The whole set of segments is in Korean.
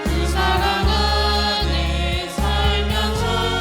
그 사랑 안에 살면서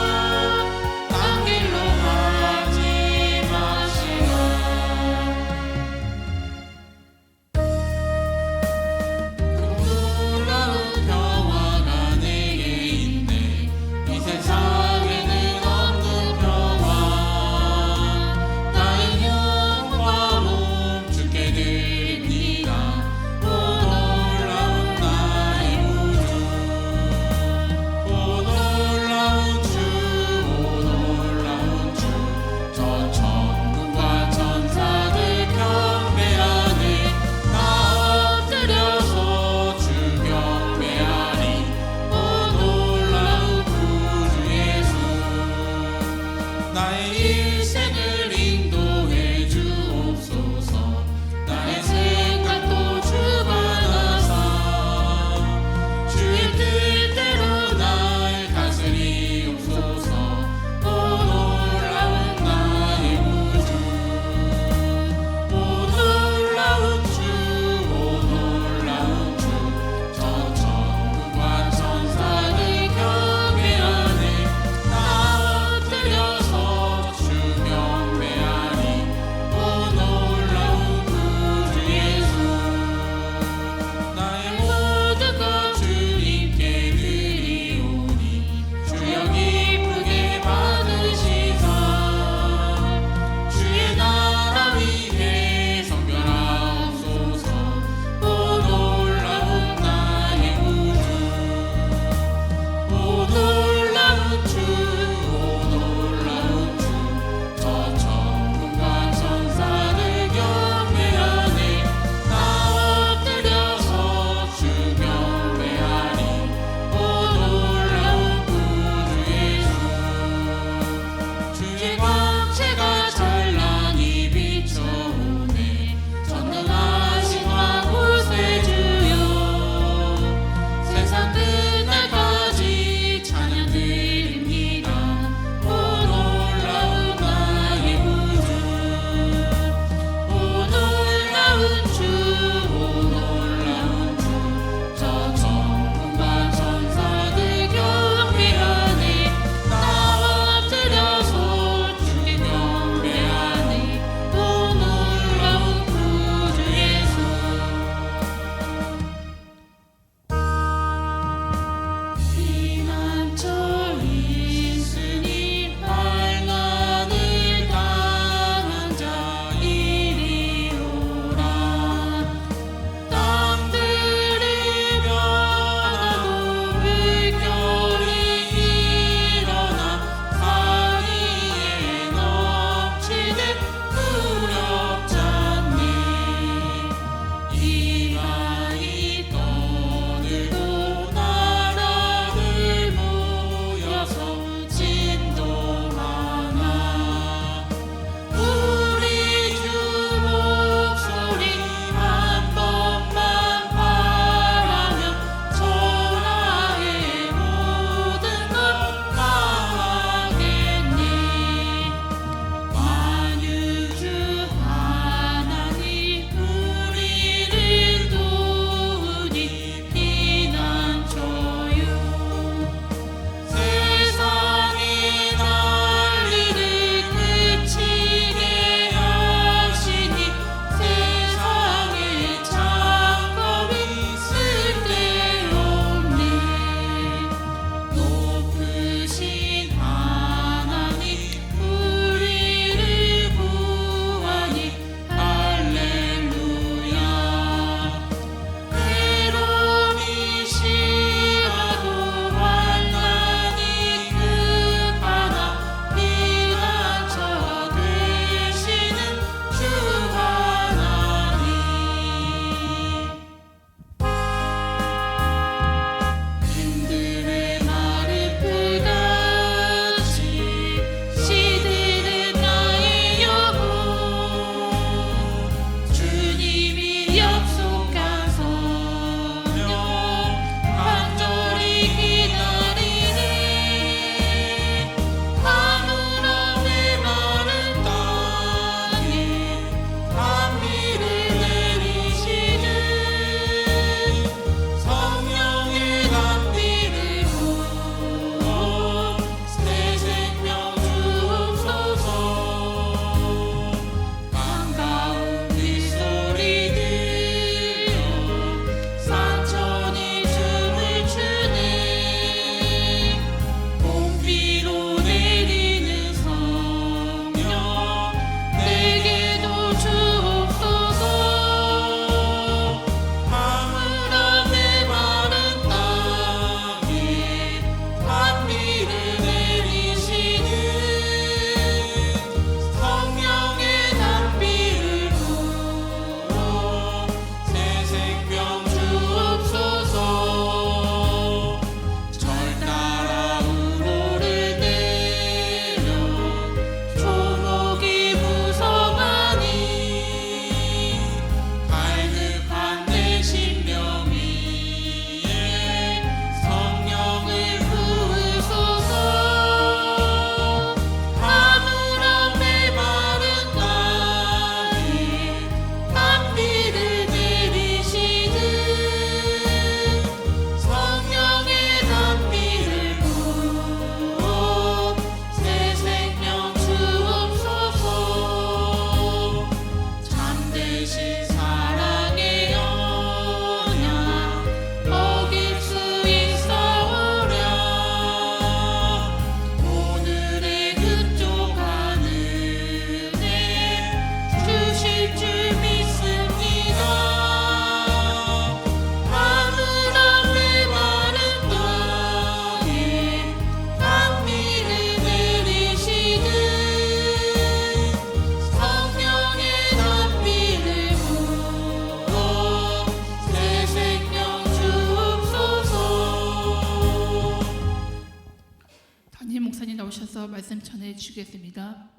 나오셔서 말씀 전해 주시겠습니다.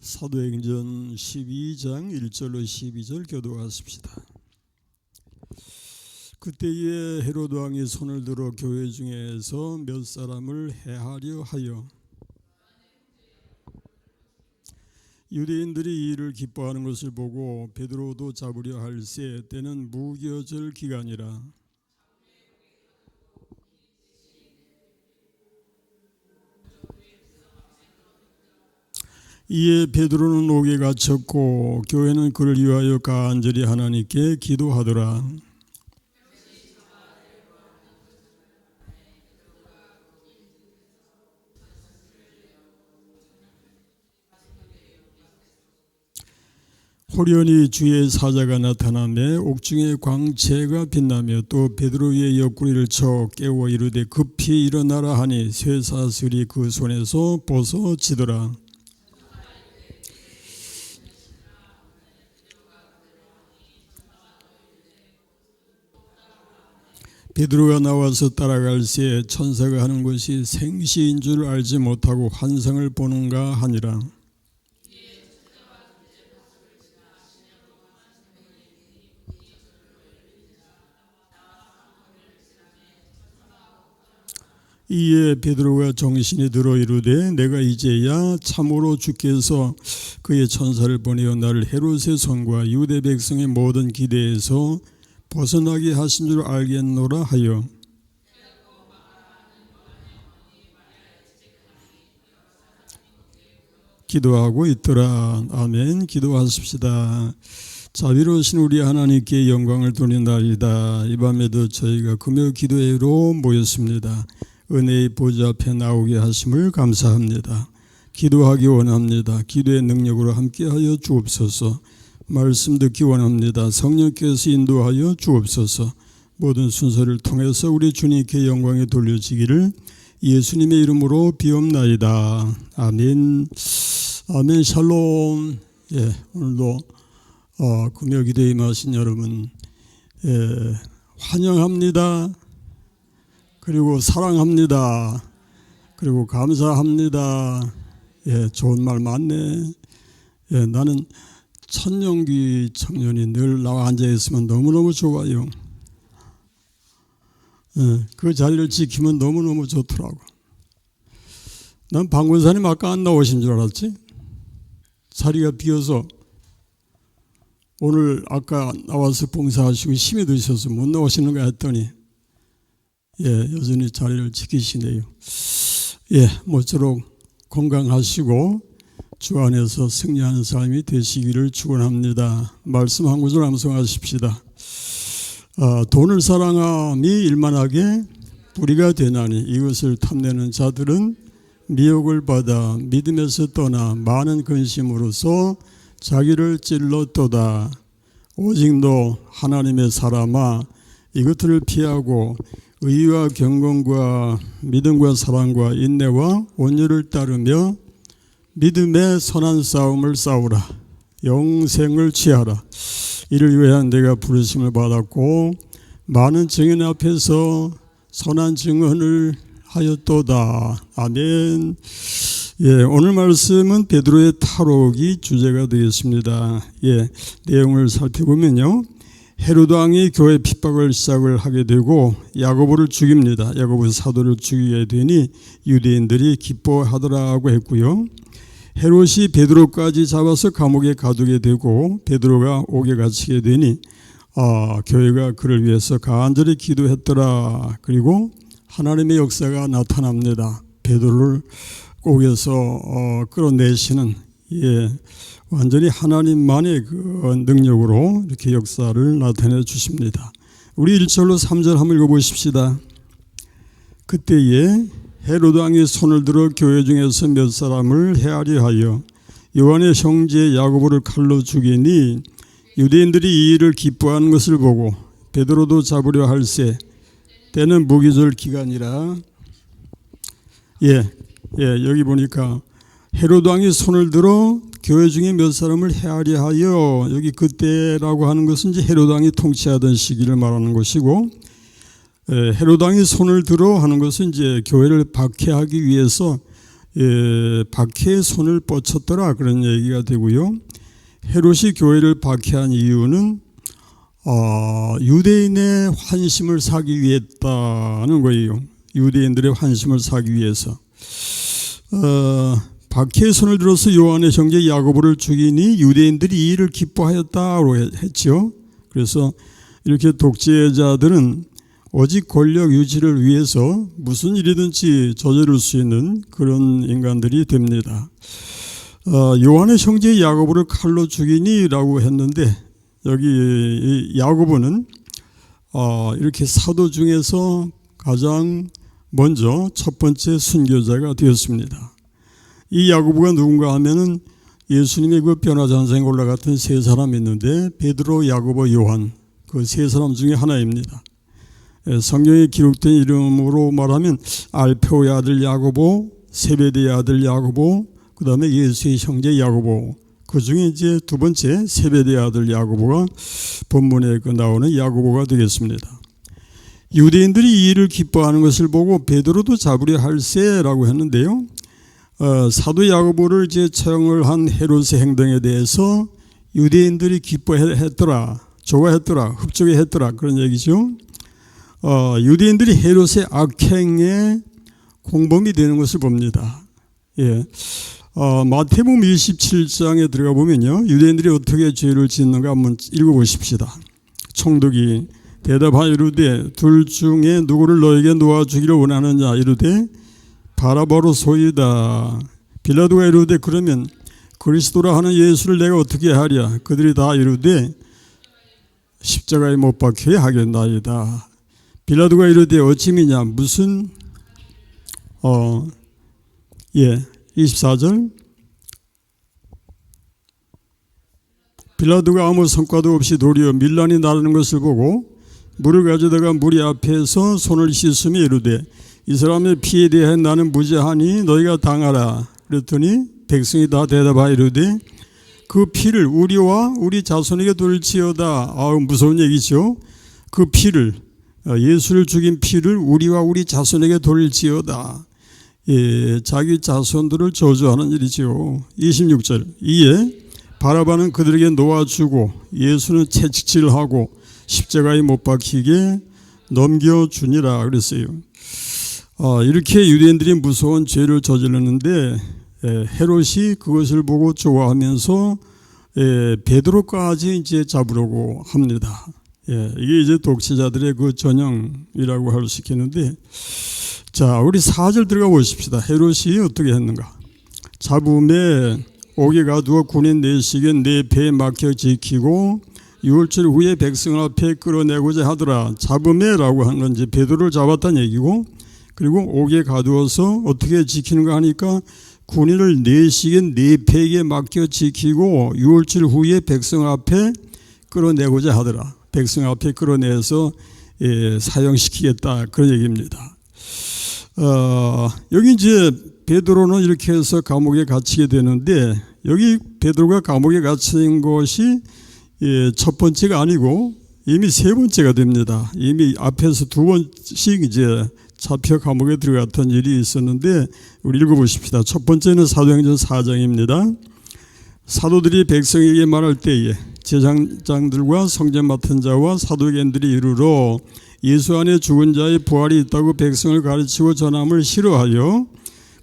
사도행전 12장 1절로 12절 교도하십시다. 그때에 헤로드 왕이 손을 들어 교회 중에서 몇 사람을 해하려 하여 유대인들이 이 일을 기뻐하는 것을 보고 베드로도 잡으려 할새 때는 무교절 기간이라. 이에 베드로는 옥에 갇혔고 교회는 그를 위하여 간절히 하나님께 기도하더라. 호련히 주의 사자가 나타나며 옥중에 광채가 빛나며 또 베드로 위에 옆구리를 쳐 깨워 이르되 급히 일어나라 하니 쇠사슬이 그 손에서 벗어지더라. 베드로가 나와서 따라갈새 천사가 하는 것이 생시인 줄 알지 못하고 환상을 보는가 하니라. 이에 베드로가 정신이 들어 이르되 내가 이제야 참으로 주께서 그의 천사를 보내어 나를 헤롯의 손과 유대 백성의 모든 기대에서 벗어나게 하신 줄 알겠노라 하여 기도하고 있더라. 아멘. 기도하십시다. 자비로우신 우리 하나님께 영광을 돌린다이다. 이 밤에도 저희가 금요 기도회로 모였습니다. 은혜의 보좌 앞에 나오게 하심을 감사합니다. 기도하기 원합니다. 기도의 능력으로 함께하여 주옵소서. 말씀 듣기 원합니다. 성령께서 인도하여 주옵소서. 모든 순서를 통해서 우리 주님께 영광이 돌려지기를 예수님의 이름으로 비옵나이다. 아멘. 아멘. 샬롬. 오늘도 금요 기도에 임하신 여러분 환영합니다. 그리고 사랑합니다. 그리고 감사합니다. 좋은 말 많네. 나는 천년귀 청년이 늘 나와 앉아있으면 너무너무 좋아요. 그 자리를 지키면 너무너무 좋더라고. 난 방문사님 아까 안 나오신 줄 알았지? 자리가 비어서 오늘 아까 나와서 봉사하시고 힘이 드셔서 못 나오시는가 했더니 여전히 자리를 지키시네요. 모쪼록 건강하시고 주 안에서 승리하는 삶이 되시기를 축원합니다. 말씀 한 구절 암송하십시다. 돈을 사랑함이 일만하게 뿌리가 되나니 이것을 탐내는 자들은 미혹을 받아 믿음에서 떠나 많은 근심으로써 자기를 찔렀도다. 오직 너 하나님의 사람아 이것들을 피하고 의와 경건과 믿음과 사랑과 인내와 온유를 따르며 믿음의 선한 싸움을 싸우라. 영생을 취하라. 이를 위한 내가 부르심을 받았고 많은 증인 앞에서 선한 증언을 하였도다. 아멘. 오늘 말씀은 베드로의 탈옥이 주제가 되겠습니다. 내용을 살펴보면요. 헤로드 왕이 교회 핍박을 시작을 하게 되고 야고보를 죽입니다. 야고보 사도를 죽이게 되니 유대인들이 기뻐하더라고 했고요. 헤롯이 베드로까지 잡아서 감옥에 가두게 되고 베드로가 옥에 갇히게 되니 교회가 그를 위해서 간절히 기도했더라. 그리고 하나님의 역사가 나타납니다. 베드로를 옥에서 끌어내시는 완전히 하나님만의 그 능력으로 이렇게 역사를 나타내 주십니다. 우리 1절로 3절 한번 읽어보십시다. 그때에 헤로드 왕이 손을 들어 교회 중에서 몇 사람을 해하려 하여 요한의 형제 야고보를 칼로 죽이니 유대인들이 이 일을 기뻐하는 것을 보고 베드로도 잡으려 할새 때는 무기절 기간이라. 여기 보니까 헤로드 왕이 손을 들어 교회 중에 몇 사람을 헤아려 하여, 여기 그때라고 하는 것은 이제 헤롯 왕이 통치하던 시기를 말하는 것이고, 헤롯 왕이 손을 들어 하는 것은 이제 교회를 박해하기 위해서 박해의 손을 뻗쳤더라, 그런 얘기가 되고요. 헤롯이 교회를 박해한 이유는 유대인의 환심을 사기 위했다는 거예요. 유대인들의 환심을 사기 위해서. 박해의 손을 들어서 요한의 형제 야고보를 죽이니 유대인들이 이 일을 기뻐하였다고 했죠. 그래서 이렇게 독재자들은 오직 권력 유지를 위해서 무슨 일이든지 저지를 수 있는 그런 인간들이 됩니다. 요한의 형제 야고보를 칼로 죽이니 라고 했는데, 여기 야고보는 이렇게 사도 중에서 가장 먼저 첫 번째 순교자가 되었습니다. 이 야고보가 누군가 하면은 예수님의 그 변화산상에 올라갔던 세 사람이 있는데, 베드로, 야고보, 요한, 그 세 사람 중에 하나입니다. 성경에 기록된 이름으로 말하면 알페오의 아들 야고보, 세베대의 아들 야고보, 그 다음에 예수의 형제 야고보, 그 중에 이제 두 번째 세베대의 아들 야고보가 본문에 나오는 야고보가 되겠습니다. 유대인들이 이 일을 기뻐하는 것을 보고 베드로도 잡으려 할세라고 했는데요. 사도 야고보를 이제 처형을 한 헤롯의 행동에 대해서 유대인들이 기뻐했더라, 좋아했더라, 흡족해했더라, 그런 얘기죠. 유대인들이 헤롯의 악행에 공범이 되는 것을 봅니다. 마태복음 27장에 들어가 보면요, 유대인들이 어떻게 죄를 짓는가 한번 읽어보십시다. 총독이 대답하여 이르되 둘 중에 누구를 너에게 놓아주기를 원하느냐 이르되 바라바로소이다. 빌라도가 이르되 그러면 그리스도라 하는 예수를 내가 어떻게 하랴. 그들이 다 이르되 십자가에 못 박혀야 하겠나이다. 빌라도가 이르되 어찌미냐 무슨 24절 빌라도가 아무 성과도 없이 도리어 밀란이 나르는 것을 보고 물을 가져다가 무리 앞에서 손을 씻으며 이르되 이 사람의 피에 대해 나는 무죄하니 너희가 당하라. 그랬더니 백성이 다 대답하여 이르되 그 피를 우리와 우리 자손에게 돌지어다. 무서운 얘기죠. 그 피를, 예수를 죽인 피를 우리와 우리 자손에게 돌지어다. 자기 자손들을 저주하는 일이죠. 26절 이에 바라바는 그들에게 놓아주고 예수는 채찍질하고 십자가에 못 박히게 넘겨주니라 그랬어요. 이렇게 유대인들이 무서운 죄를 저질렀는데 헤롯이 그것을 보고 좋아하면서 베드로까지 이제 잡으려고 합니다. 이게 이제 독재자들의 그 전형이라고 할 수 있겠는데, 자, 우리 4절 들어가 보십시다. 헤롯이 어떻게 했는가? 잡음에 옥에 가두어 군인 내시게 내 배에 막혀 지키고 6월절 후에 백성 앞에 끌어내고자 하더라. 잡음에라고 하는 건 이제 베드로를 잡았다는 얘기고, 그리고 옥에 가두어서 어떻게 지키는가 하니까 군인을 내시게 네 배에 맡겨 지키고 6월절 후에 백성 앞에 끌어내고자 하더라. 백성 앞에 끌어내서 사형시키겠다, 그런 얘기입니다. 여기 이제 베드로는 이렇게 해서 감옥에 갇히게 되는데, 여기 베드로가 감옥에 갇힌 것이 첫 번째가 아니고 이미 세 번째가 됩니다. 이미 앞에서 두 번씩 이제 잡혀 감옥에 들어갔던 일이 있었는데, 우리 읽어보십시다. 첫 번째는 사도행전 4장입니다. 사도들이 백성에게 말할 때에 제사장들과 성전 맡은 자와 사도견들이 이르러 예수 안에 죽은 자의 부활이 있다고 백성을 가르치고 전함을 싫어하여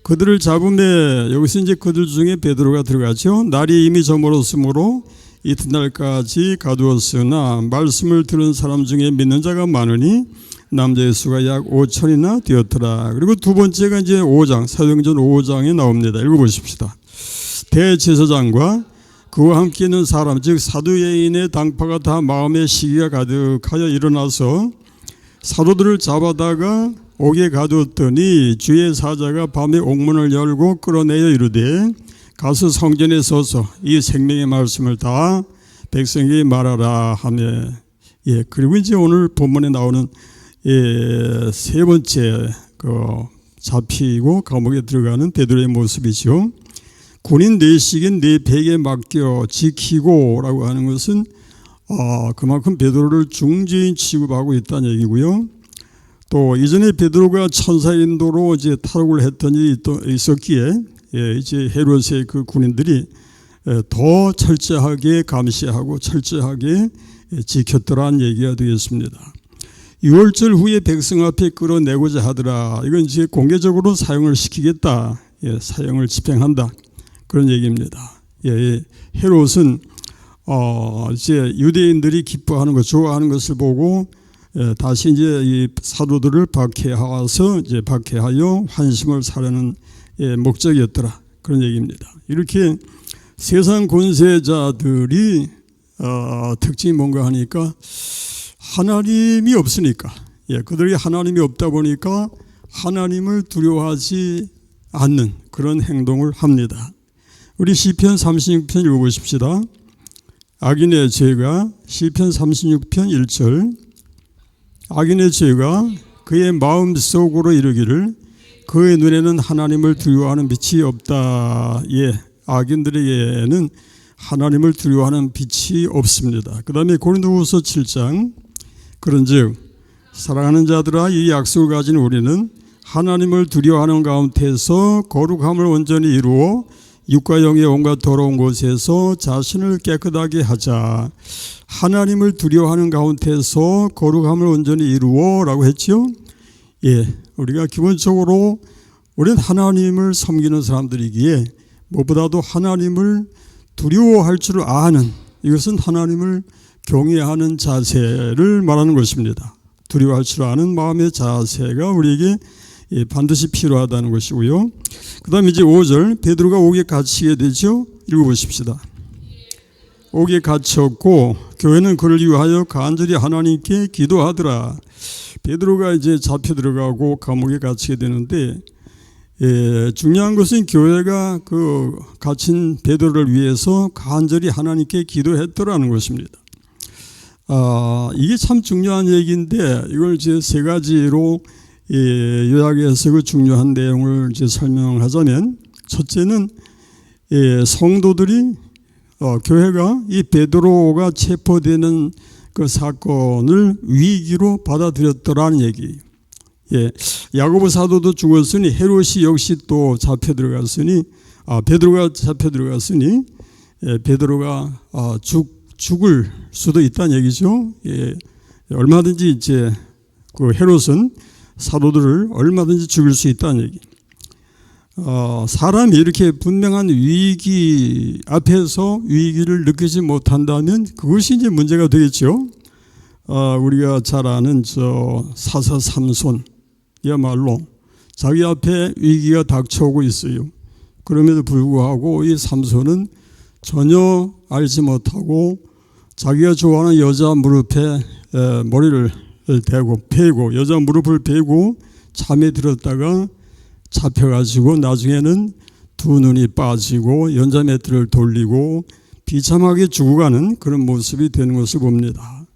그들을 잡음에, 여기서 이제 그들 중에 베드로가 들어가죠. 날이 이미 저물었으므로 이튿날까지 가두었으나 말씀을 들은 사람 중에 믿는 자가 많으니 남자의 수가 약 5천이나 되었더라. 그리고 두 번째가 이제 5장, 사도행전 5장에 나옵니다. 읽어보십시다. 대제사장과 그와 함께 있는 사람, 즉 사두개인의 당파가 다 마음에 시기가 가득하여 일어나서 사도들을 잡아다가 옥에 가두었더니 주의 사자가 밤에 옥문을 열고 끌어내어 이르되 가서 성전에 서서 이 생명의 말씀을 다 백성에게 말하라 하며, 그리고 이제 오늘 본문에 나오는 세 번째 잡히고 감옥에 들어가는 베드로의 모습이죠. 군인 내식인 내 백에 맡겨 지키고라고 하는 것은 그만큼 베드로를 중재인 취급하고 있다는 얘기고요. 또 이전에 베드로가 천사 인도로 이제 탈옥을 했던 일이 또 있었기에 이제 헤롯의 그 군인들이 더 철저하게 감시하고 철저하게 지켰더라는 얘기가 되겠습니다. 6월절 후에 백성 앞에 끌어내고자 하더라. 이건 이제 공개적으로 사형을 시키겠다. 사형을 집행한다. 그런 얘기입니다. 헤롯은 이제 유대인들이 기뻐하는 것, 좋아하는 것을 보고 다시 이제 이 사도들을 박해하여 환심을 사려는 목적이었더라. 그런 얘기입니다. 이렇게 세상 권세자들이 특징이 뭔가 하니까 하나님이 없으니까, 그들에게 하나님이 없다 보니까 하나님을 두려워하지 않는 그런 행동을 합니다. 우리 시편 36편 읽어보십시다. 악인의 죄가, 시편 36편 1절, 악인의 죄가 그의 마음속으로 이르기를 그의 눈에는 하나님을 두려워하는 빛이 없다. 악인들에게는 하나님을 두려워하는 빛이 없습니다. 그 다음에 고린도후서 7장, 그런즉 사랑하는 자들아 이 약속을 가진 우리는 하나님을 두려워하는 가운데서 거룩함을 온전히 이루어 육과 영의 온갖 더러운 곳에서 자신을 깨끗하게 하자. 하나님을 두려워하는 가운데서 거룩함을 온전히 이루어라고 했죠. 우리가 기본적으로 우리는 하나님을 섬기는 사람들이기에 무엇보다도 하나님을 두려워할 줄 아는, 이것은 하나님을 경외하는 자세를 말하는 것입니다. 두려워할 줄 아는 마음의 자세가 우리에게 반드시 필요하다는 것이고요. 그 다음에 이제 5절, 베드로가 옥에 갇히게 되죠. 읽어보십시다. 옥에 갇혔고 교회는 그를 위하여 간절히 하나님께 기도하더라. 베드로가 이제 잡혀 들어가고 감옥에 갇히게 되는데, 중요한 것은 교회가 그 갇힌 베드로를 위해서 간절히 하나님께 기도했더라는 것입니다. 이게 참 중요한 얘기인데 이걸 이제 세 가지로 요약해서 그 중요한 내용을 이제 설명하자면, 첫째는 성도들이 교회가 이 베드로가 체포되는 그 사건을 위기로 받아들였더라는 얘기. 야고보 사도도 죽었으니 헤롯이 역시 또 잡혀 들어갔으니 베드로가 잡혀 들어갔으니 베드로가 죽을 수도 있다는 얘기죠. 얼마든지 이제 그 헤롯은 사도들을 얼마든지 죽일 수 있다는 얘기. 사람이 이렇게 분명한 위기 앞에서 위기를 느끼지 못한다면 그것이 이제 문제가 되겠죠. 우리가 잘 아는 사사 삼손이야말로 자기 앞에 위기가 닥쳐오고 있어요. 그럼에도 불구하고 이 삼손은 전혀 알지 못하고 자기가 좋아하는 여자 무릎에 머리를 대고 베고, 여자 무릎을 베고 잠에 들었다가 잡혀가지고 나중에는 두 눈이 빠지고 연자매트를 돌리고 비참하게 죽어가는 그런 모습이 되는 것을 봅니다.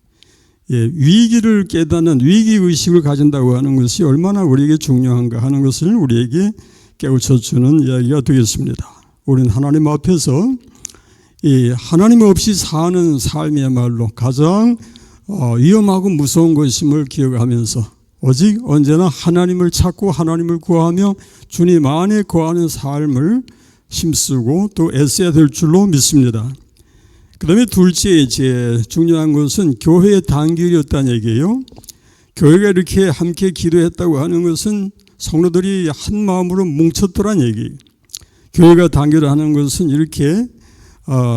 위기를 깨닫는 위기의식을 가진다고 하는 것이 얼마나 우리에게 중요한가 하는 것을 우리에게 깨우쳐주는 이야기가 되겠습니다. 우리는 하나님 앞에서 하나님 없이 사는 삶이야말로 가장 위험하고 무서운 것임을 기억하면서 오직 언제나 하나님을 찾고 하나님을 구하며 주님 안에 거하는 삶을 힘쓰고 또 애써야 될 줄로 믿습니다. 그 다음에 둘째 이제 중요한 것은 교회의 단결이었다는 얘기예요. 교회가 이렇게 함께 기도했다고 하는 것은 성도들이 한 마음으로 뭉쳤더란 얘기. 교회가 단결하는 것은 이렇게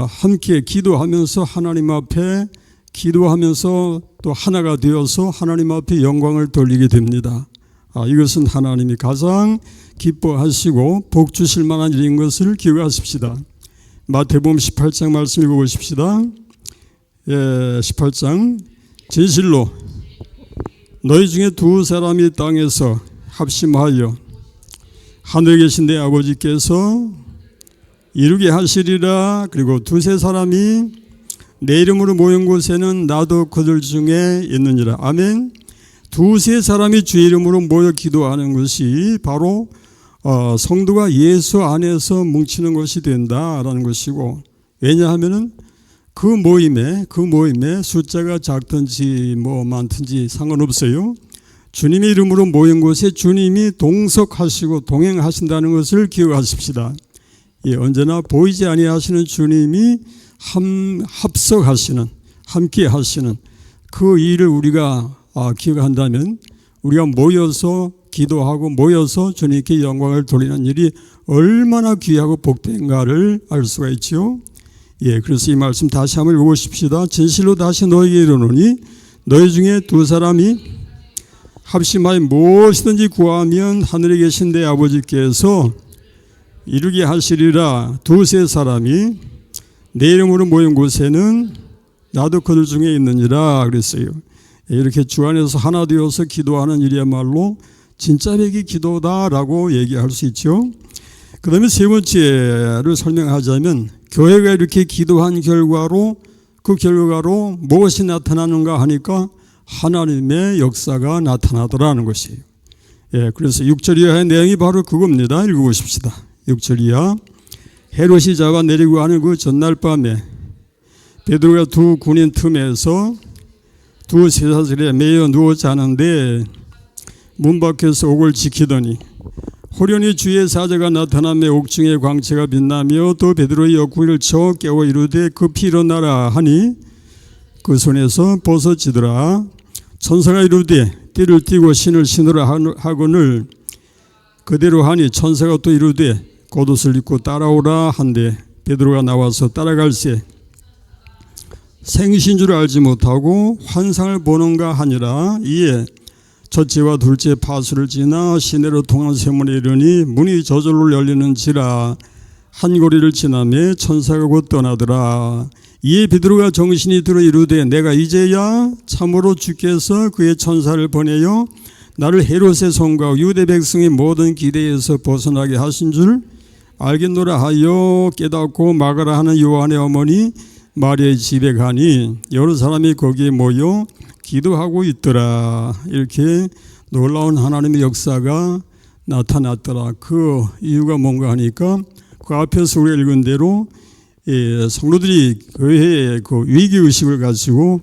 함께 기도하면서 하나님 앞에 기도하면서 또 하나가 되어서 하나님 앞에 영광을 돌리게 됩니다. 이것은 하나님이 가장 기뻐하시고 복 주실 만한 일인 것을 기억하십시다. 마태복음 18장 말씀 읽어보십시다. 18장, 진실로 너희 중에 두 사람이 땅에서 합심하여 하늘에 계신 내 아버지께서 이루게 하시리라. 그리고 두세 사람이 내 이름으로 모인 곳에는 나도 그들 중에 있느니라. 아멘. 두세 사람이 주의 이름으로 모여 기도하는 것이 바로 성도가 예수 안에서 뭉치는 것이 된다라는 것이고, 왜냐하면은 그 모임에 숫자가 작든지 뭐 많든지 상관없어요. 주님의 이름으로 모인 곳에 주님이 동석하시고 동행하신다는 것을 기억하십시다. 언제나 보이지 아니하시는 주님이 합석하시는, 함께 하시는 그 일을 우리가 기억한다면 우리가 모여서 기도하고 모여서 주님께 영광을 돌리는 일이 얼마나 귀하고 복된가를 알 수가 있죠. 그래서 이 말씀 다시 한번 읽어보십시다. 진실로 다시 너에게 이르노니 너희 중에 두 사람이 합심하여 무엇이든지 구하면 하늘에 계신 내 아버지께서 이루게 하시리라. 두세 사람이 내 이름으로 모인 곳에는 나도 그들 중에 있느니라 그랬어요. 이렇게 주 안에서 하나 되어서 기도하는 일이야말로 진짜 백이 기도다라고 얘기할 수 있죠. 그 다음에 세 번째를 설명하자면, 교회가 이렇게 기도한 결과로 그 결과로 무엇이 나타나는가 하니까 하나님의 역사가 나타나더라는 것이에요. 그래서 6절 이하의 내용이 바로 그겁니다. 읽어보십시다. 6절 이하. 헤롯이 잡아 내리고 하는 그 전날 밤에 베드로가 두 군인 틈에서 두 쇠사슬에 매여 누워 자는데 문 밖에서 옥을 지키더니 호련히 주의 사자가 나타나며 옥중의 광채가 빛나며 또 베드로의 옆구리를 쳐 깨워 이르되 급히 일어나라 하니 그 손에서 벗어지더라. 천사가 이르되 띠를 띠고 신을 신으라 하거늘 그대로 하니 천사가 또 이르되 겉옷을 입고 따라오라 한데 베드로가 나와서 따라갈새 생신 줄 알지 못하고 환상을 보는가 하니라. 이에 첫째와 둘째 파수를 지나 시내로 통한 세문에 이르니 문이 저절로 열리는지라. 한 거리를 지나매 천사가 곧 떠나더라. 이에 베드로가 정신이 들어 이르되 내가 이제야 참으로 주께서 그의 천사를 보내어 나를 헤롯의 손과 유대 백성의 모든 기대에서 벗어나게 하신 줄 알겠노라 하여 깨닫고 막으라 하는 요한의 어머니 마리아의 집에 가니 여러 사람이 거기에 모여 기도하고 있더라. 이렇게 놀라운 하나님의 역사가 나타났더라. 그 이유가 뭔가 하니까 그 앞에서 우리가 읽은 대로 성도들이 교회의 그 위기의식을 가지고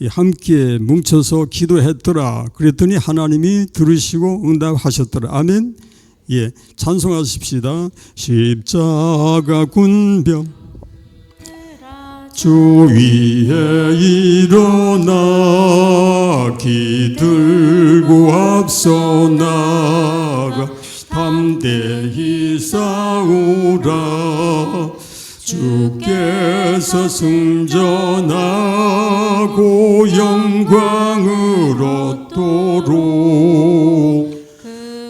함께 뭉쳐서 기도했더라. 그랬더니 하나님이 들으시고 응답하셨더라. 아멘. 찬송하십시다. 십자가 군병 주 위에 일어나 기들고 앞서 나가 담대히 싸우라. 주께서 승전하고 영광을 얻도록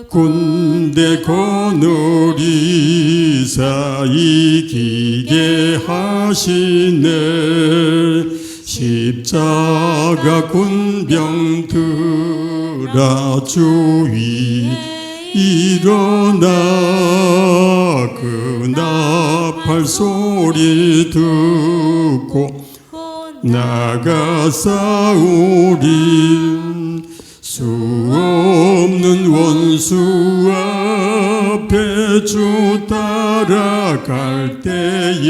군대 거느리사 이기게 하시네. 십자가 군병 들아 주위 일어나 그 나팔 소리 듣고 나가 싸우리. 수 없는 원수 앞에 주 따라갈 때에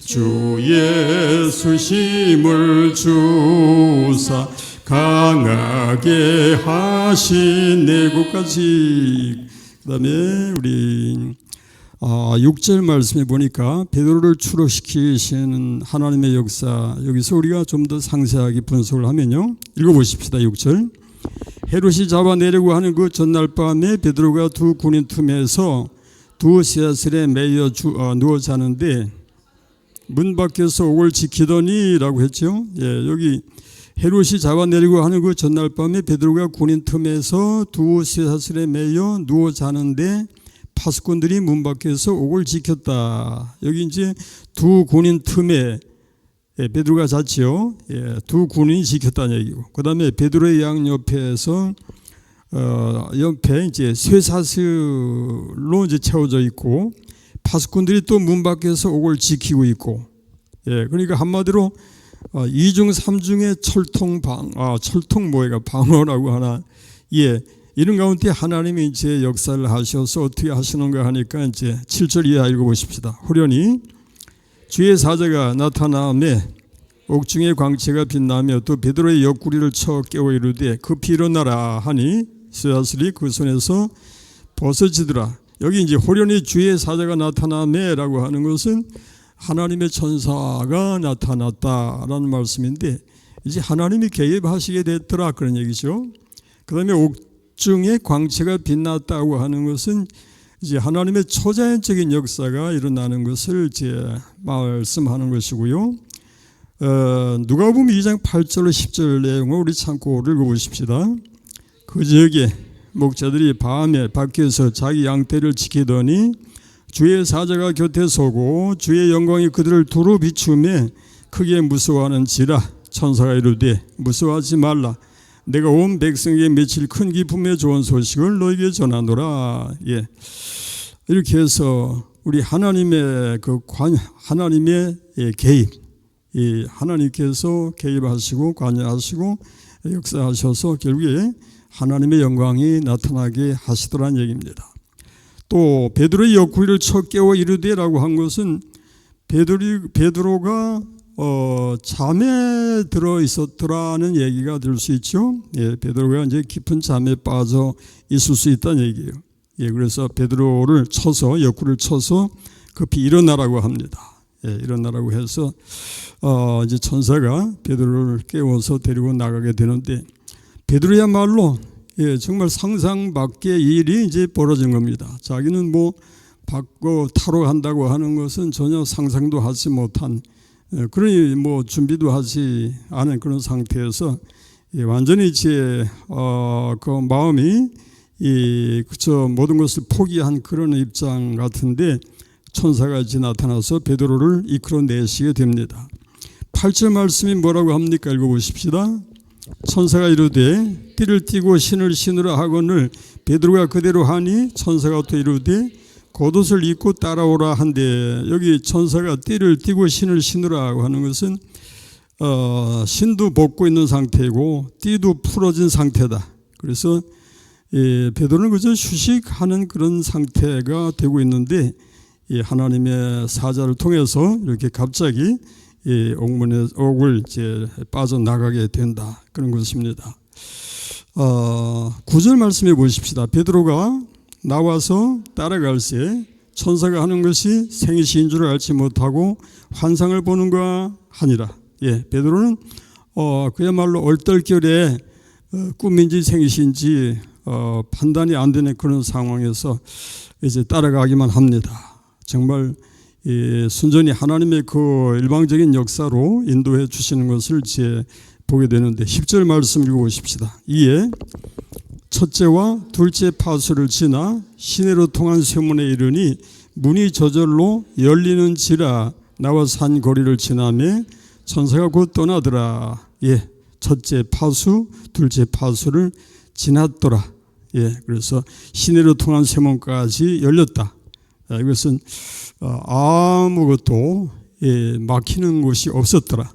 주 예수 힘을 주사 강하게 하시네. 곳까지. 그 다음에 우리 6절 말씀에 보니까 베드로를 추락시키시는 하나님의 역사, 여기서 우리가 좀 더 상세하게 분석을 하면요, 읽어보십시다. 6절. 헤롯이 잡아내려고 하는 그 전날 밤에 베드로가 두 군인 틈에서 두 쇠사슬에 매여 누워 자는데 문 밖에서 옥을 지키더니 라고 했죠. 여기 헤롯이 잡아내려고 하는 그 전날 밤에 베드로가 군인 틈에서 두 쇠사슬에 매여 누워 자는데 파수꾼들이 문 밖에서 옥을 지켰다. 여기 이제 두 군인 틈에 베드로가 잤지요. 두 군인이 지켰다는 얘기고, 그 다음에 베드로의 양 옆에서 옆에 이제 쇠사슬로 이제 채워져 있고 파수꾼들이 또 문 밖에서 옥을 지키고 있고, 그러니까 한마디로 2중 3중의 철통 방어라고 하나, 이런 가운데 하나님이 이제 역사를 하셔서 어떻게 하시는가 하니까 이제 7절 이하 읽어보십시다. 호련히 주의 사자가 나타나매 옥중의 광채가 빛나며 또 베드로의 옆구리를 쳐 깨워 이르되 급히 일어나라 하니 쇠사슬이 그 손에서 벗어지더라. 여기 이제 호련히 주의 사자가 나타나매라고 하는 것은 하나님의 천사가 나타났다라는 말씀인데 이제 하나님이 개입하시게 됐더라 그런 얘기죠. 그 다음에 옥중에 광채가 빛났다고 하는 것은 이제 하나님의 초자연적인 역사가 일어나는 것을 이제 말씀하는 것이고요. 누가복음 2장 8절로 10절 내용을 우리 참고 읽어보십시다. 그 지역에 목자들이 밤에 밖에서 자기 양떼를 지키더니 주의 사자가 곁에 서고 주의 영광이 그들을 두루 비추며 크게 무서워하는지라. 천사가 이르되 무서워하지 말라. 내가 온 백성에게 며칠 큰 기쁨의 좋은 소식을 너에게 전하노라. 예. 이렇게 해서 우리 하나님의 하나님의 개입, 이 하나님께서 개입하시고 관여하시고 역사하셔서 결국에 하나님의 영광이 나타나게 하시더란 얘기입니다. 또 베드로의 옆구리를 쳐 깨워 이르되라고 한 것은 베드로가 잠에 들어 있었더라는 얘기가 될 수 있죠. 예, 베드로가 이제 깊은 잠에 빠져 있을 수 있다는 얘기예요. 예, 그래서 베드로를 쳐서 옆구리를 쳐서 급히 일어나라고 합니다. 예, 일어나라고 해서 이제 천사가 베드로를 깨워서 데리고 나가게 되는데 베드로야말로 예, 정말 상상 밖의 일이 이제 벌어진 겁니다. 자기는 뭐 바꿔 타러 간다고 하는 것은 전혀 상상도 하지 못한 그러니 뭐 준비도 하지 않은 그런 상태에서 예, 완전히 이제 그 마음이 그저 모든 것을 포기한 그런 입장 같은데 천사가 이제 나타나서 베드로를 이끌어 내시게 됩니다. 8절 말씀이 뭐라고 합니까? 읽어보십시다. 천사가 이르되 띠를 띠고 신을 신으라 하거늘 베드로가 그대로 하니 천사가 또 이르되 겉옷을 입고 따라오라 한데 여기 천사가 띠를 띠고 신을 신으라고 하는 것은 신도 벗고 있는 상태고 띠도 풀어진 상태다. 그래서 베드로는 그저 휴식하는 그런 상태가 되고 있는데 하나님의 사자를 통해서 이렇게 갑자기 옥을 이제 빠져나가게 된다. 그런 것입니다. 9절 말씀해 보십시다. 베드로가 나와서 따라갈새 천사가 하는 것이 생시인 줄 알지 못하고 환상을 보는가 하니라. 예, 베드로는 그야말로 얼떨결에 꿈인지 생시인지 판단이 안 되는 그런 상황에서 이제 따라가기만 합니다. 정말 순전히 하나님의 그 일방적인 역사로 인도해 주시는 것을 이제 보게 되는데 10절 말씀 읽어보십시다. 이에 첫째와 둘째 파수를 지나 시내로 통한 쇠문에 이르니 문이 저절로 열리는지라 나와 산 거리를 지나매 천사가 곧 떠나더라. 예, 첫째 파수, 둘째 파수를 지났더라. 예, 그래서 시내로 통한 쇠문까지 열렸다. 이것은 아무것도 막히는 곳이 없었더라.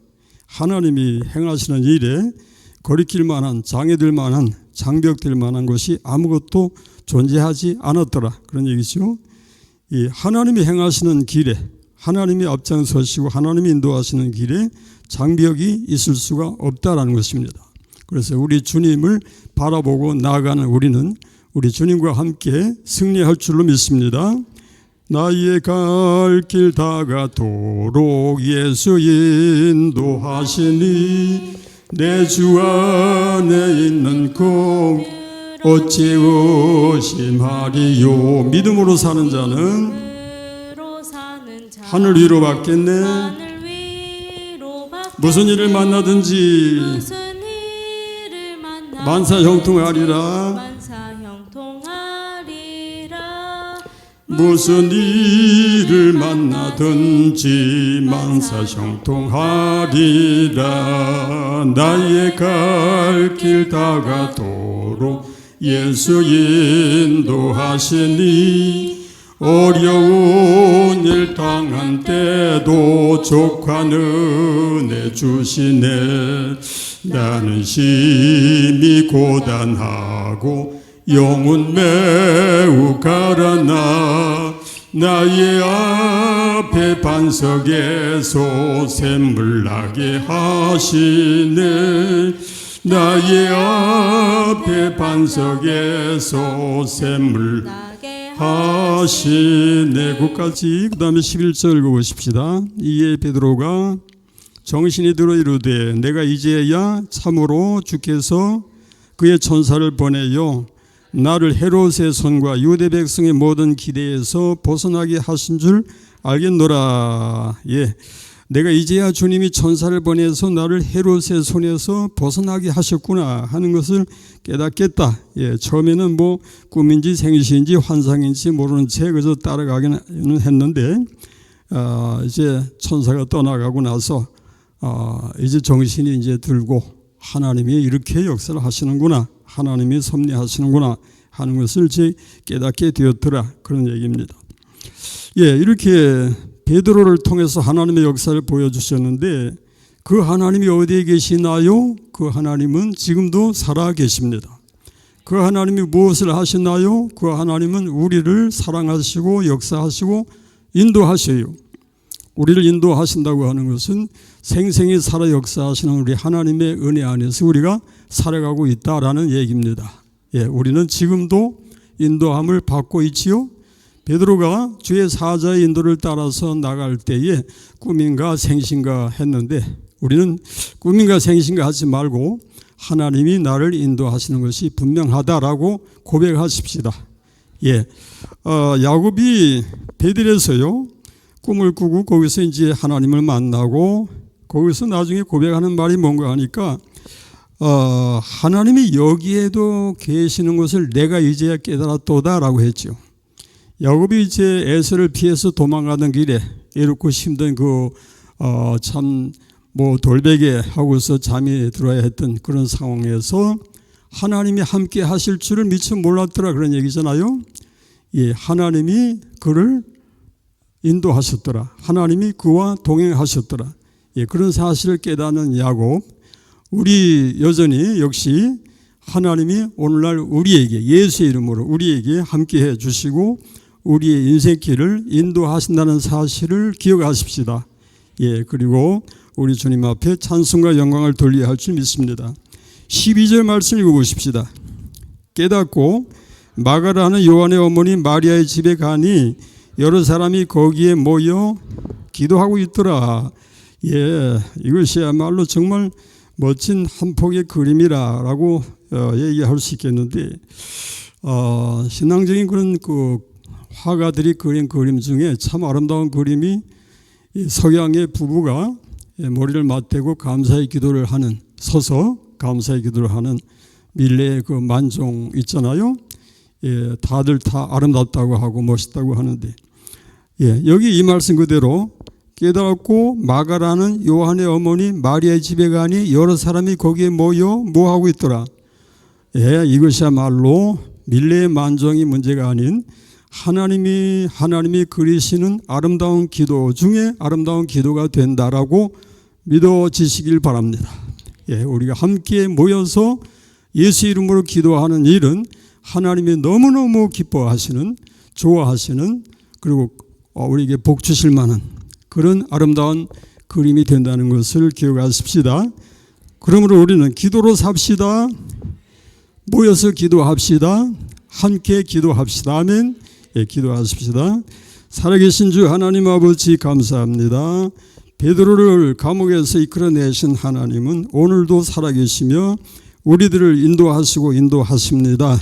하나님이 행하시는 일에 거리낄 만한 장애될 만한 장벽될 만한 것이 아무것도 존재하지 않았더라. 그런 얘기죠. 이 하나님이 행하시는 길에 하나님이 앞장서시고 하나님이 인도하시는 길에 장벽이 있을 수가 없다라는 것입니다. 그래서 우리 주님을 바라보고 나아가는 우리는 우리 주님과 함께 승리할 줄로 믿습니다. 나의 갈 길 다가도록 예수 인도하시니 내 주 안에 있는 공 어찌 의심하리요. 믿음으로 사는 자는 하늘 위로 받겠네. 무슨 일을 만나든지 만사 형통하리라. 무슨 일을 만나든지 만사 형통하리라. 나의 갈 길 다가도록 예수 인도하시니 어려운 일 당한 때도 족한 은혜 주시네. 나는 심히 고단하고 영혼 매우 갈아나 나의 앞에 반석에서 샘물 나게 하시네. 나의 앞에 반석에서 샘물 나게 하시네. 끝까지. 그 다음에 11절 읽어보십시다. 이에 베드로가 정신이 들어 이르되 내가 이제야 참으로 주께서 그의 천사를 보내요 나를 헤롯의 손과 유대 백성의 모든 기대에서 벗어나게 하신 줄 알겠노라. 예, 내가 이제야 주님이 천사를 보내서 나를 헤롯의 손에서 벗어나게 하셨구나 하는 것을 깨닫겠다. 예, 처음에는 뭐 꿈인지 생시인지 환상인지 모르는 채 그저 따라가기는 했는데 이제 천사가 떠나가고 나서 이제 정신이 이제 들고 하나님이 이렇게 역사를 하시는구나, 하나님이 섭리하시는구나 하는 것을 이제 깨닫게 되었더라, 그런 얘기입니다. 예, 이렇게 베드로를 통해서 하나님의 역사를 보여주셨는데 그 하나님이 어디에 계시나요? 그 하나님은 지금도 살아 계십니다. 그 하나님이 무엇을 하시나요? 그 하나님은 우리를 사랑하시고 역사하시고 인도하셔요. 우리를 인도하신다고 하는 것은 생생히 살아 역사하시는 우리 하나님의 은혜 안에서 우리가 살아가고 있다라는 얘기입니다. 예, 우리는 지금도 인도함을 받고 있지요. 베드로가 주의 사자의 인도를 따라서 나갈 때에 꿈인가 생신가 했는데 우리는 꿈인가 생신가 하지 말고 하나님이 나를 인도하시는 것이 분명하다라고 고백하십시다. 예, 야곱이 베델에서요 꿈을 꾸고 거기서 이제 하나님을 만나고 거기서 나중에 고백하는 말이 뭔가 하니까 하나님이 여기에도 계시는 것을 내가 이제야 깨달았도다라고 했죠. 야곱이 이제 에서를 피해서 도망가던 길에 이렇고 힘든 참 뭐 돌베개 하고서 잠이 들어야 했던 그런 상황에서 하나님이 함께 하실 줄을 미처 몰랐더라 그런 얘기잖아요. 예, 하나님이 그를 인도하셨더라. 하나님이 그와 동행하셨더라. 예, 그런 사실을 깨닫는 야곱, 우리 여전히 역시 하나님이 오늘날 우리에게 예수의 이름으로 우리에게 함께해 주시고 우리의 인생길을 인도하신다는 사실을 기억하십시다. 예, 그리고 우리 주님 앞에 찬송과 영광을 돌려야 할 줄 믿습니다. 12절 말씀 읽어보십시다. 깨닫고 마가라는 요한의 어머니 마리아의 집에 가니 여러 사람이 거기에 모여 기도하고 있더라. 예, 이것이야말로 정말 멋진 한 폭의 그림이라고 얘기할 수 있겠는데 신앙적인 그런 그 화가들이 그린 그림 중에 참 아름다운 그림이 석양의 부부가 머리를 맞대고 감사의 기도를 하는, 서서 감사의 기도를 하는 밀레의 그 만종 있잖아요. 예, 다들 다 아름답다고 하고 멋있다고 하는데 예, 여기 이 말씀 그대로 깨닫고 마가라는 요한의 어머니 마리아의 집에 가니 여러 사람이 거기에 모여 뭐 하고 있더라. 예, 이것이야말로 밀레의 만종이 문제가 아닌 하나님이 그리시는 아름다운 기도 중에 아름다운 기도가 된다라고 믿어지시길 바랍니다. 예, 우리가 함께 모여서 예수 이름으로 기도하는 일은 하나님이 너무너무 기뻐하시는, 좋아하시는, 그리고 우리에게 복 주실 만한 그런 아름다운 그림이 된다는 것을 기억하십시다. 그러므로 우리는 기도로 삽시다. 모여서 기도합시다. 함께 기도합시다. 아멘. 예, 기도하십시다. 살아계신 주 하나님 아버지 감사합니다. 베드로를 감옥에서 이끌어내신 하나님은 오늘도 살아계시며 우리들을 인도하시고 인도하십니다.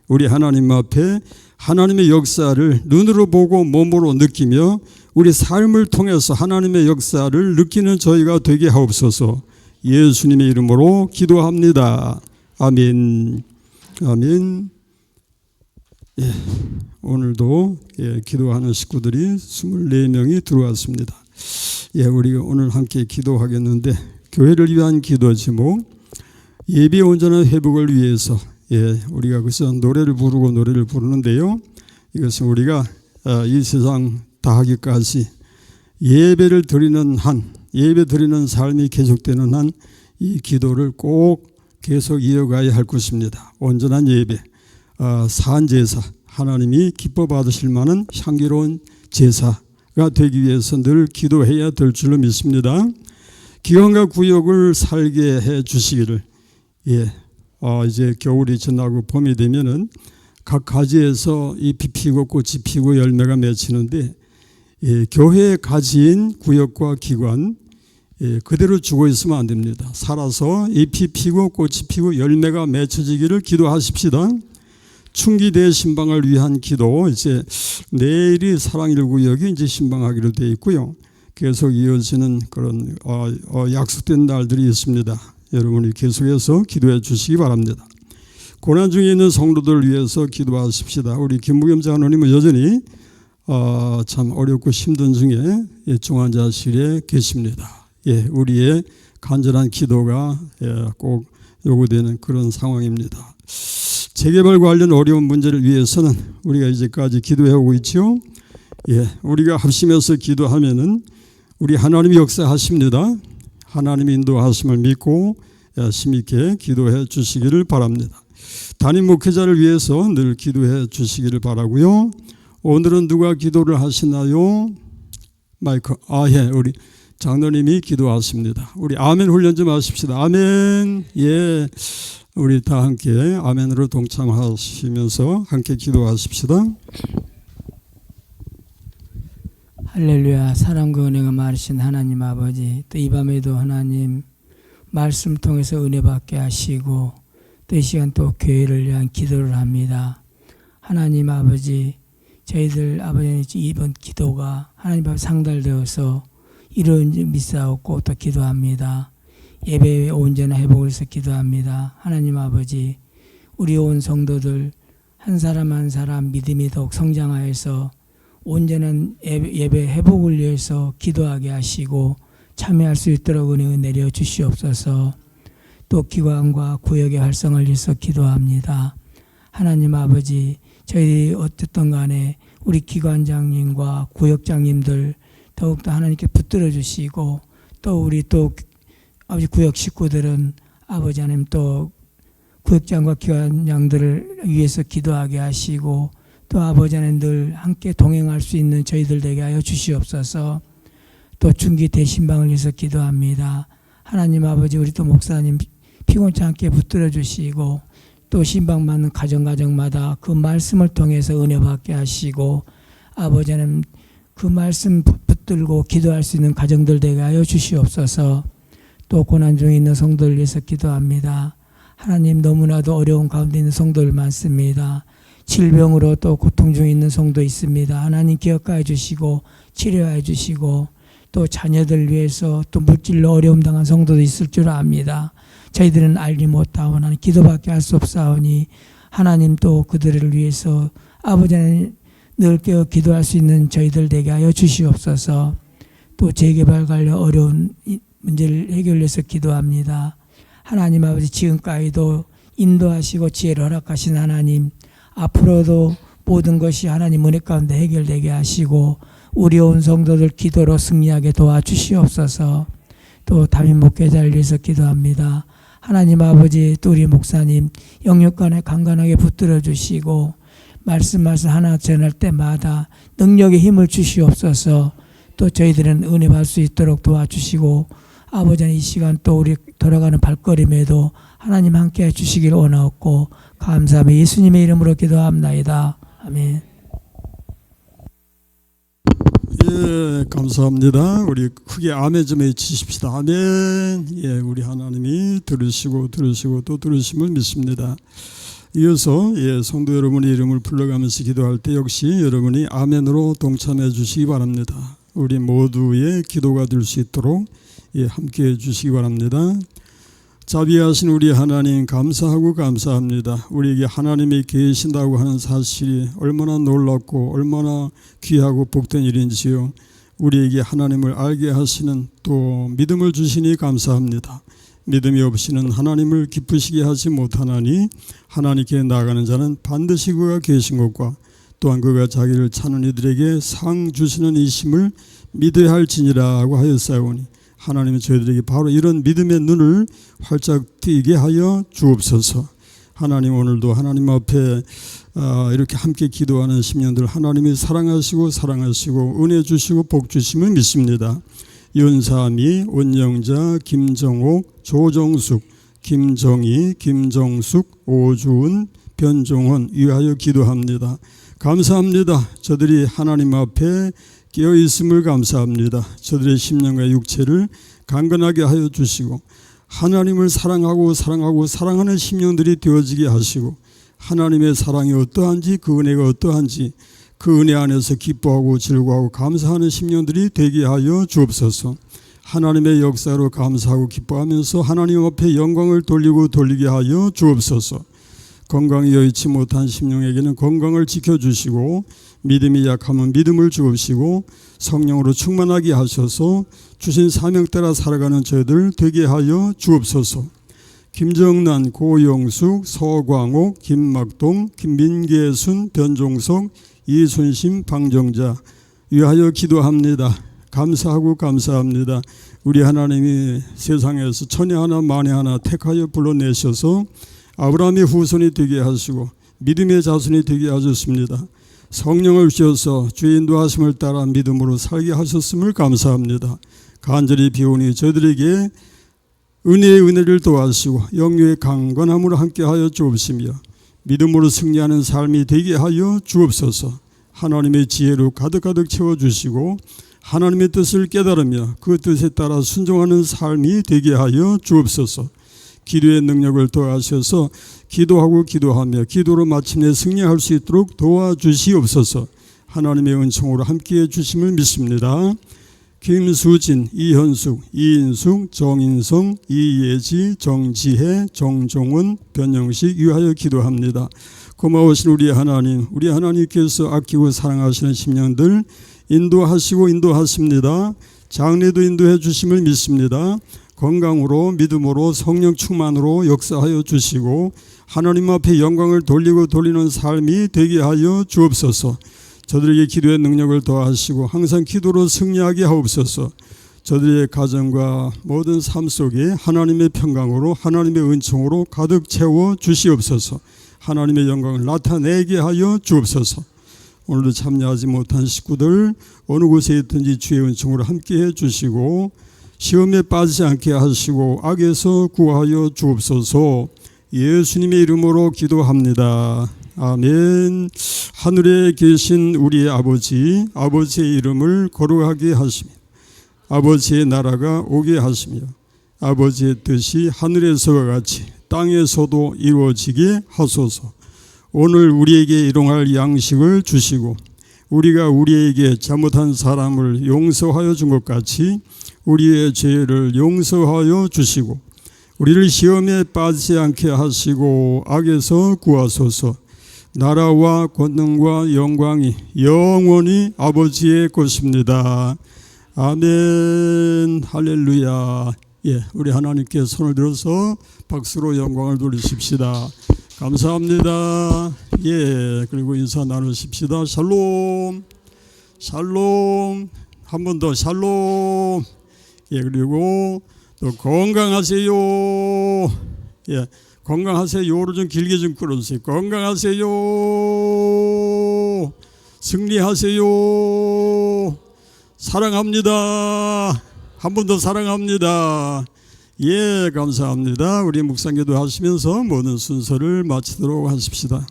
우리 하나님 앞에 하나님의 역사를 눈으로 보고 몸으로 느끼며 우리 삶을 통해서 하나님의 역사를 느끼는 저희가 되게 하옵소서. 예수님의 이름으로 기도합니다. 아멘. 아멘. 예, 오늘도 기도하는 식구들이 24명이 들어왔습니다. 예, 우리가 오늘 함께 기도하겠는데 교회를 위한 기도 제목 예배 온전한 회복을 위해서 우리가 그래서 노래를 부르는데요. 이것은 우리가 이 세상 다하기까지 예배를 드리는 한, 예배 드리는 삶이 계속되는 한 이 기도를 꼭 계속 이어가야 할 것입니다. 온전한 예배. 산 제사, 하나님이 기뻐 받으실 만한 향기로운 제사가 되기 위해서 늘 기도해야 될 줄로 믿습니다. 기관과 구역을 살게 해 주시기를. 이제 겨울이 지나고 봄이 되면은 각 가지에서 잎이 피고 꽃이 피고 열매가 맺히는데 교회에 가진 구역과 기관 그대로 죽어 있으면 안 됩니다. 살아서 잎이 피고 꽃이 피고 열매가 맺혀지기를 기도하십시다. 충기대 신방을 위한 기도, 이제 내일이 사랑일구역이 이제 신방하기로 되어 있고요. 계속 이어지는 그런 약속된 날들이 있습니다. 여러분이 계속해서 기도해 주시기 바랍니다. 고난 중에 있는 성도들을 위해서 기도하십시다. 우리 김무겸 장로님은 여전히 참 어렵고 힘든 중에 중환자실에 계십니다. 우리의 간절한 기도가 꼭 요구되는 그런 상황입니다. 재개발 관련 어려운 문제를 위해서는 우리가 이제까지 기도해 오고 있죠. 우리가 합심해서 기도하면은 우리 하나님이 역사하십니다. 하나님이 인도하심을 믿고 힘있게 기도해 주시기를 바랍니다. 담임 목회자를 위해서 늘 기도해 주시기를 바라고요. 오늘은 누가 기도를 하시나요? 마이크. 우리 장로님이 기도하십니다. 우리 아멘 훈련 좀 하십시다. 아멘. 우리 다 함께 아멘으로 동참하시면서 함께 기도하십시다. 할렐루야. 사랑과 은혜가 많으신 하나님 아버지, 또 이 밤에도 하나님 말씀 통해서 은혜 받게 하시고 또 이 시간 또 교회를 위한 기도를 합니다. 하나님 아버지, 저희들 아버지 이번 기도가 하나님 앞에 상달되어서 이루어진 줄 믿사옵고 또 기도합니다. 예배의 온전한 회복을 위해서 기도합니다. 하나님 아버지, 우리 온 성도들 한 사람 한 사람 믿음이 더욱 성장하여서 온전한 예배 회복을 위해서 기도하게 하시고 참여할 수 있도록 은혜 내려 주시옵소서. 또 기관과 구역의 활성화를 위해서 기도합니다. 하나님 아버지, 저희들이 어쨌든 간에 우리 기관장님과 구역장님들 더욱더 하나님께 붙들어 주시고 또 우리 또 아버지 구역 식구들은 아버지 하나님 또 구역장과 기관장들을 위해서 기도하게 하시고 또 아버지 하나님 늘 함께 동행할 수 있는 저희들 되게 하여 주시옵소서. 또 중기 대신방을 위해서 기도합니다. 하나님 아버지, 우리 또 목사님 피곤치 않게 붙들어 주시고 또 신방받는 가정마다 그 말씀을 통해서 은혜 받게 하시고 아버지 하나님 그 말씀 붙들고 기도할 수 있는 가정들 되게 하여 주시옵소서. 또 고난 중에 있는 성도를 위해서 기도합니다. 하나님, 너무나도 어려운 가운데 있는 성도들 많습니다. 질병으로 또 고통 중에 있는 성도 있습니다. 하나님 기억하여 주시고 치료하여 주시고 또 자녀들 위해서 또 물질로 어려움 당한 성도도 있을 줄 압니다. 저희들은 알지 못하오나 하나님 기도밖에 할 수 없사오니 하나님 또 그들을 위해서 아버지 하나님 늘 깨어 기도할 수 있는 저희들 되게 하여 주시옵소서. 또 재개발 관련 어려운 문제를 해결해서 기도합니다. 하나님 아버지, 지금까지도 인도하시고 지혜를 허락하신 하나님, 앞으로도 모든 것이 하나님 은혜 가운데 해결되게 하시고 우리 온 성도들 기도로 승리하게 도와주시옵소서. 또 담임 목회자를 위해서 기도합니다. 하나님 아버지, 또 우리 목사님 영육간에 강건하게 붙들어 주시고 말씀 하나 전할 때마다 능력의 힘을 주시옵소서. 또 저희들은 은혜 받을 수 있도록 도와주시고 아버지, 이 시간 또 우리 돌아가는 발걸음에도 하나님 함께 해주시길 원하옵고 감사하며 예수님의 이름으로 기도합나이다. 아멘. 감사합니다. 우리 크게 아멘 좀 해주십시다. 아멘. 우리 하나님이 들으시고 또 들으심을 믿습니다. 이어서 성도 여러분의 이름을 불러가면서 기도할 때 역시 여러분이 아멘으로 동참해 주시기 바랍니다. 우리 모두의 기도가 될 수 있도록 함께해 주시기 바랍니다. 자비하신 우리 하나님 감사하고 감사합니다. 우리에게 하나님이 계신다고 하는 사실이 얼마나 놀랍고 얼마나 귀하고 복된 일인지요. 우리에게 하나님을 알게 하시는 또 믿음을 주시니 감사합니다. 믿음이 없이는 하나님을 기쁘시게 하지 못하나니 하나님께 나아가는 자는 반드시 그가 계신 것과 또한 그가 자기를 찾는 이들에게 상 주시는 이심을 믿어야 할지니라고 하였사오니 하나님은 저희들에게 바로 이런 믿음의 눈을 활짝 뜨게 하여 주옵소서. 하나님 오늘도 하나님 앞에 이렇게 함께 기도하는 심령들 하나님이 사랑하시고 은혜 주시고 복 주심을 믿습니다. 윤사미, 온영자, 김정옥, 조정숙, 김정희, 김정숙, 오주은, 변종원 위하여 기도합니다. 감사합니다. 저들이 하나님 앞에 깨어 있음을 감사합니다. 저들의 심령과 육체를 강건하게 하여 주시고 하나님을 사랑하는 심령들이 되어지게 하시고 하나님의 사랑이 어떠한지 그 은혜가 어떠한지 그 은혜 안에서 기뻐하고 즐거워하고 감사하는 심령들이 되게 하여 주옵소서. 하나님의 역사로 감사하고 기뻐하면서 하나님 앞에 영광을 돌리게 하여 주옵소서. 건강이 여의치 못한 심령에게는 건강을 지켜주시고 믿음이 약하면 믿음을 주옵시고 성령으로 충만하게 하셔서 주신 사명 따라 살아가는 저희들 되게 하여 주옵소서. 김정란, 고영숙, 서광옥, 김막동, 김민계순, 변종석, 이순심, 방정자 위하여 기도합니다. 감사합니다. 우리 하나님이 세상에서 천에 하나 만에 하나 택하여 불러내셔서 아브라함의 후손이 되게 하시고 믿음의 자손이 되게 하셨습니다. 성령을 주셔서 주의 인도하심을 따라 믿음으로 살게 하셨음을 감사합니다. 간절히 비오니 저들에게 은혜의 은혜를 도와주시고 영유의 강건함으로 함께하여 주옵시며 믿음으로 승리하는 삶이 되게 하여 주옵소서. 하나님의 지혜로 가득 채워주시고 하나님의 뜻을 깨달으며 그 뜻에 따라 순종하는 삶이 되게 하여 주옵소서. 기도의 능력을 도와주셔서 기도하며 기도로 마침내 승리할 수 있도록 도와주시옵소서. 하나님의 은총으로 함께해 주심을 믿습니다. 김수진, 이현숙, 이인숙, 정인성, 이예지, 정지혜, 정종은, 변영식 위하여 기도합니다. 고마우신 우리 하나님께서 아끼고 사랑하시는 심령들 인도하십니다. 장래도 인도해 주심을 믿습니다. 건강으로 믿음으로 성령 충만으로 역사하여 주시고 하나님 앞에 영광을 돌리는 삶이 되게 하여 주옵소서. 저들에게 기도의 능력을 더하시고 항상 기도로 승리하게 하옵소서. 저들의 가정과 모든 삶 속에 하나님의 평강으로 하나님의 은총으로 가득 채워 주시옵소서. 하나님의 영광을 나타내게 하여 주옵소서. 오늘도 참여하지 못한 식구들 어느 곳에 있든지 주의 은총으로 함께해 주시고 시험에 빠지지 않게 하시고 악에서 구하여 주옵소서. 예수님의 이름으로 기도합니다. 아멘. 하늘에 계신 우리의 아버지의 이름을 거룩하게 하시며 아버지의 나라가 오게 하시며 아버지의 뜻이 하늘에서와 같이 땅에서도 이루어지게 하소서. 오늘 우리에게 일용할 양식을 주시고 우리가 우리에게 잘못한 사람을 용서하여 준 것 같이 우리의 죄를 용서하여 주시고 우리를 시험에 빠지지 않게 하시고 악에서 구하소서. 나라와 권능과 영광이 영원히 아버지의 것입니다. 아멘. 할렐루야. 우리 하나님께 손을 들어서 박수로 영광을 돌리십시다. 감사합니다. 그리고 인사 나누십시다. 샬롬. 한 번 더 샬롬. 그리고 또 건강하세요. 건강하세요를 좀 길게 좀 끌어주세요. 건강하세요. 승리하세요. 사랑합니다. 한 번 더 사랑합니다. 감사합니다. 우리 묵상기도 하시면서 모든 순서를 마치도록 하십시다.